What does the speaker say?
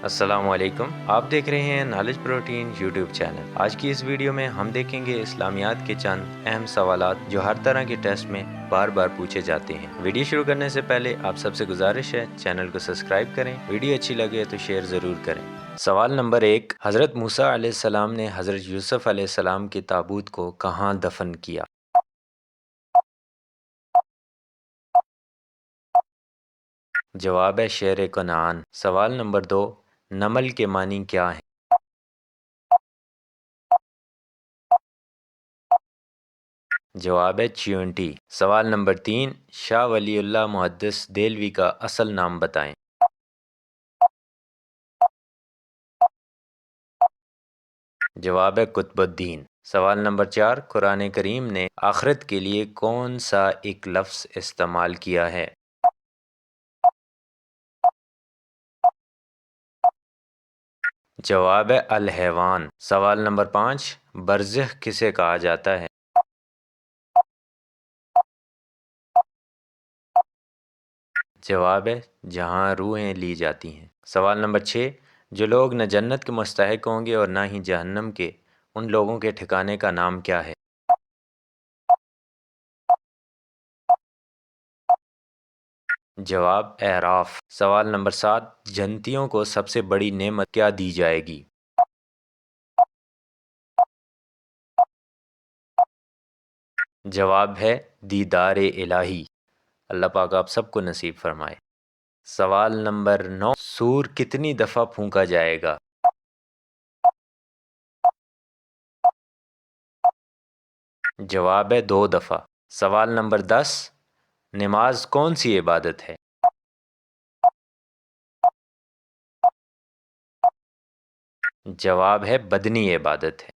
السلام علیکم، آپ دیکھ رہے ہیں نالج پروٹین یوٹیوب چینل۔ آج کی اس ویڈیو میں ہم دیکھیں گے اسلامیات کے چند اہم سوالات جو ہر طرح کے ٹیسٹ میں بار بار پوچھے جاتے ہیں۔ ویڈیو شروع کرنے سے پہلے آپ سب سے گزارش ہے چینل کو سبسکرائب کریں، ویڈیو اچھی لگے تو شیئر ضرور کریں۔ سوال نمبر 1، حضرت موسیٰ علیہ السلام نے حضرت یوسف علیہ السلام کے تابوت کو کہاں دفن کیا؟ جواب ہے شہر کنعان۔ سوال نمبر 2، نمل کے معنی کیا ہیں؟ جواب ہے چیونٹی۔ سوال نمبر 3، شاہ ولی اللہ محدث دہلوی کا اصل نام بتائیں۔ جواب ہے قطب الدین۔ سوال نمبر 4، قرآن کریم نے آخرت کے لیے کون سا ایک لفظ استعمال کیا ہے؟ جواب ہے الحیوان۔ سوال نمبر 5، برزخ کسے کہا جاتا ہے؟ جواب ہے جہاں روحیں لی جاتی ہیں۔ سوال نمبر 6، جو لوگ نہ جنت کے مستحق ہوں گے اور نہ ہی جہنم کے، ان لوگوں کے ٹھکانے کا نام کیا ہے؟ جواب اعراف۔ سوال نمبر 7، جنتیوں کو سب سے بڑی نعمت کیا دی جائے گی؟ جواب ہے دیدار الہی۔ اللہ پاک آپ سب کو نصیب فرمائے۔ سوال نمبر 9، سور کتنی دفعہ پھونکا جائے گا؟ جواب ہے 2 دفعہ۔ سوال نمبر 10، نماز کون سی عبادت ہے؟ جواب ہے بدنی عبادت ہے۔